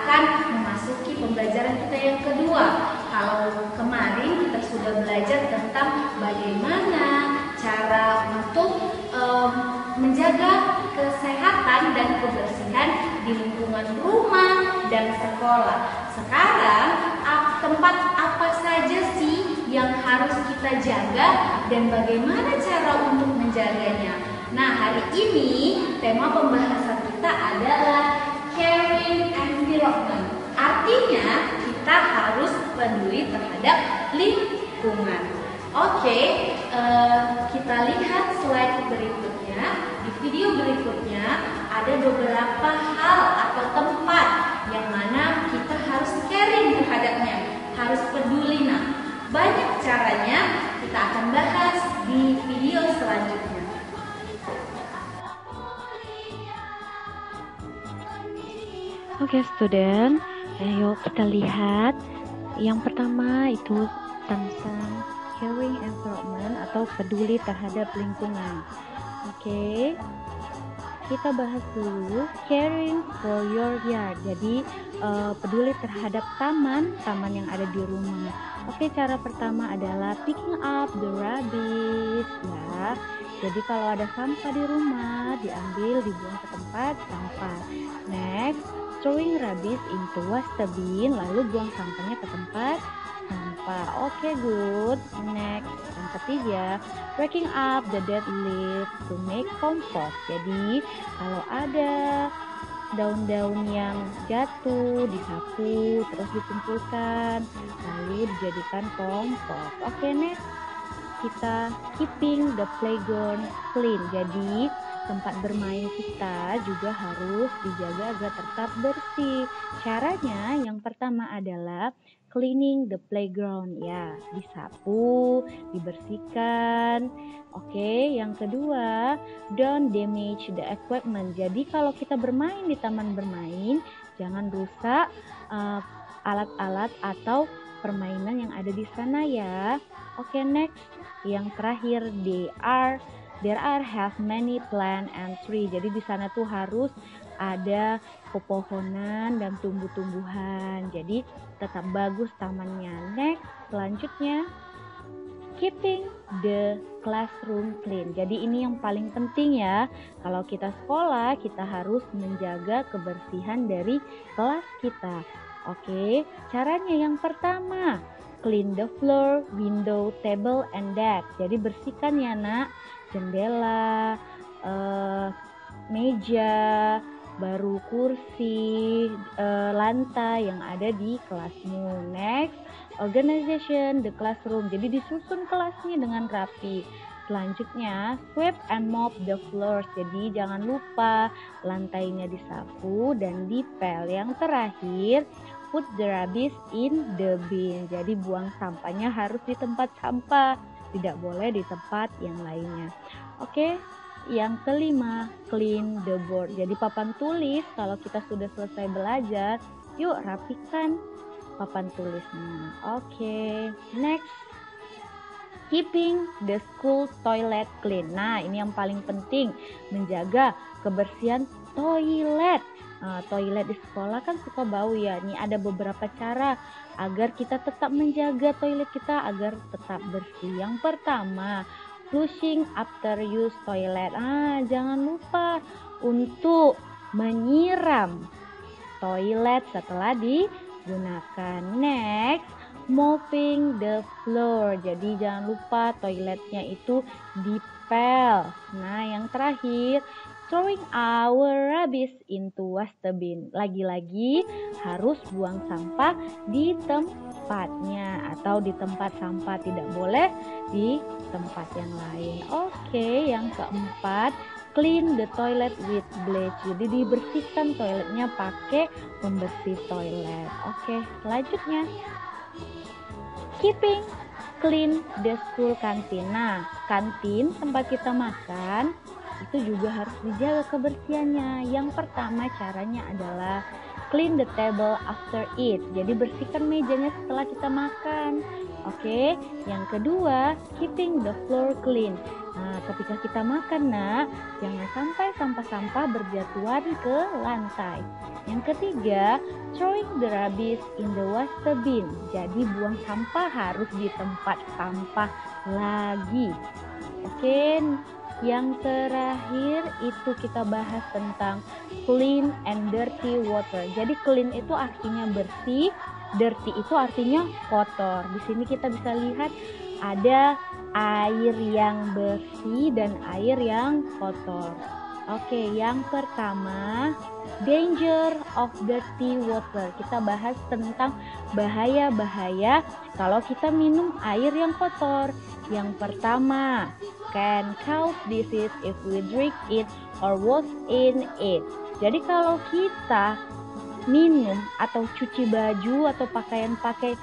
akan memasuki pembelajaran kita yang kedua. Kalau kemarin kita sudah belajar tentang bagaimana cara untuk menjaga kesehatan dan kebersihan di lingkungan rumah dan sekolah. Sekarang tempat apa saja sih yang harus kita jaga dan bagaimana cara untuk menjaganya? Nah, hari ini tema pembahasan kita adalah caring environment. Artinya kita harus peduli terhadap lingkungan. Oke, kita lihat slide berikutnya. Di video berikutnya ada beberapa hal atau tempat yang mana kita harus caring terhadapnya, harus peduli. Nah, banyak caranya, kita akan bahas di video selanjutnya. Oke, student, ayo kita lihat. Yang pertama itu tentang caring environment atau peduli terhadap lingkungan. Oke, kita bahas dulu caring for your yard. Jadi peduli terhadap taman yang ada di rumah. Oke, cara pertama adalah picking up the rubbish ya. Jadi kalau ada sampah di rumah, diambil, dibuang ke tempat sampah. Next, throwing rubbish into waste bin, lalu buang sampahnya ke tempat sampah. Oke, good. Next, yang ketiga, breaking up the dead leaves to make compost. Jadi kalau ada daun-daun yang jatuh, disapu, terus dikumpulkan, lalu dijadikan kompos. Oke, next, kita keeping the playground clean. Jadi tempat bermain kita juga harus dijaga agar tetap bersih. Caranya yang pertama adalah cleaning the playground ya, disapu, dibersihkan. Oke, yang kedua, don't damage the equipment. Jadi kalau kita bermain di taman bermain, jangan rusak alat-alat atau permainan yang ada di sana ya. Oke, next, yang terakhir, there are have many plant and tree. Jadi di sana tuh harus ada pepohonan dan tumbuh-tumbuhan. Jadi tetap bagus tamannya. Next, selanjutnya, keeping the classroom clean. Jadi ini yang paling penting ya. Kalau kita sekolah, kita harus menjaga kebersihan dari kelas kita. Oke, caranya yang pertama, clean the floor, window, table, and desk. Jadi bersihkan ya nak, jendela, meja, baru kursi, lantai yang ada di kelasmu. Next, organization the classroom. Jadi disusun kelasnya dengan rapi. Selanjutnya, sweep and mop the floors. Jadi jangan lupa lantainya disapu dan dipel. Yang terakhir, put the rubbish in the bin. Jadi buang sampahnya harus di tempat sampah, tidak boleh di tempat yang lainnya. Oke, yang kelima, clean the board. Jadi papan tulis, kalau kita sudah selesai belajar, yuk rapikan papan tulisnya. Oke, next, keeping the school toilet clean. Nah, ini yang paling penting, menjaga kebersihan toilet. Toilet di sekolah kan suka bau ya. Ini ada beberapa cara agar kita tetap menjaga toilet kita agar tetap bersih. Yang pertama, flushing after use toilet. Jangan lupa untuk menyiram toilet setelah digunakan. Next, mopping the floor. Jadi jangan lupa toiletnya itu dipel. Nah, yang terakhir, throwing our rubbish into waste bin. Lagi-lagi harus buang sampah di tempatnya atau di tempat sampah, tidak boleh di tempat yang lain. Oke, yang keempat, clean the toilet with bleach. Jadi dibersihkan toiletnya pakai pembersih toilet. Oke, selanjutnya, keeping clean the school canteen. Nah, kantin tempat kita makan itu juga harus dijaga kebersihannya. Yang pertama caranya adalah clean the table after eat. Jadi bersihkan mejanya setelah kita makan. Oke, yang kedua, keeping the floor clean. Nah, ketika kita makan, nak, jangan sampai sampah-sampah berjatuhan ke lantai. Yang ketiga, throwing the rubbish in the waste bin. Jadi buang sampah harus di tempat sampah lagi. Oke, yang terakhir itu kita bahas tentang clean and dirty water. Jadi clean itu artinya bersih, dirty itu artinya kotor. Di sini kita bisa lihat ada air yang bersih dan air yang kotor. Oke, yang pertama, danger of dirty water. Kita bahas tentang bahaya-bahaya kalau kita minum air yang kotor. Yang pertama, can cause disease if we drink it or wash in it. Jadi kalau kita minum atau cuci baju atau pakaian pakai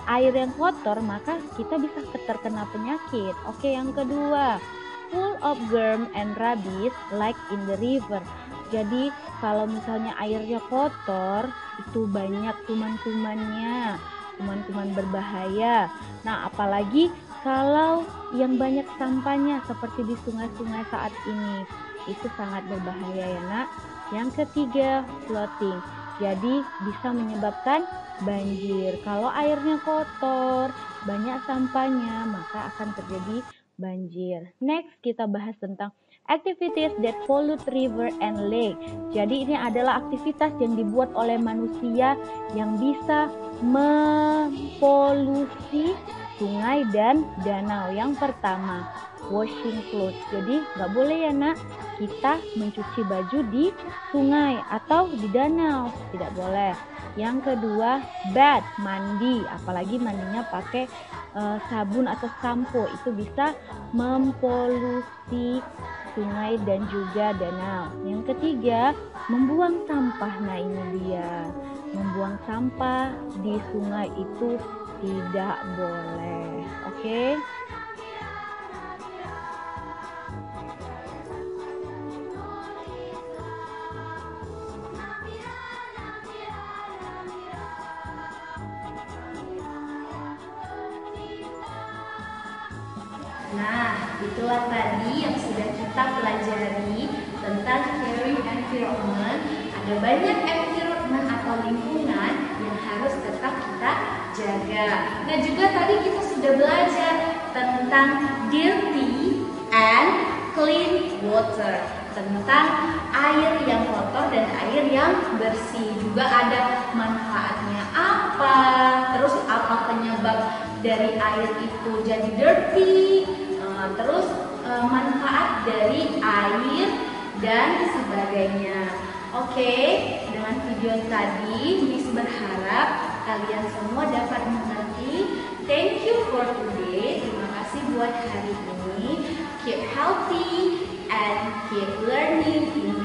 air yang kotor, maka kita bisa terkena penyakit. Oke, yang kedua, full of germ and rubbish like in the river. Jadi kalau misalnya airnya kotor, itu banyak kuman-kumannya, kuman-kuman berbahaya. Nah, apalagi kalau yang banyak sampahnya seperti di sungai-sungai saat ini, itu sangat berbahaya ya nak. Yang ketiga, flooding. Jadi bisa menyebabkan banjir. Kalau airnya kotor, banyak sampahnya, maka akan terjadi banjir. Next, kita bahas tentang activities that pollute river and lake. Jadi ini adalah aktivitas yang dibuat oleh manusia yang bisa mempolusi sungai dan danau. Yang pertama, washing clothes. Jadi nggak boleh ya nak kita mencuci baju di sungai atau di danau, tidak boleh. Yang kedua, bath, mandi, apalagi mandinya pakai sabun atau sampo, itu bisa mempolusi sungai dan juga danau. Yang ketiga, membuang sampah. Nah ini dia, membuang sampah di sungai itu tidak boleh. Oke. Nah, itulah tadi yang sudah kita pelajari tentang caring environment. Ada banyak environment atau lingkungan yang harus tetap kita jaga. Nah, juga tadi kita sudah belajar tentang dirty and clean water, tentang air yang kotor dan air yang bersih. Juga ada manfaatnya apa, terus apa penyebab dari air itu jadi dirty, terus manfaat dari air dan sebagainya. Oke, dengan video tadi Miss berharap kalian semua dapat mengerti. Thank you for today. Terima kasih buat hari ini. Keep healthy and keep learning in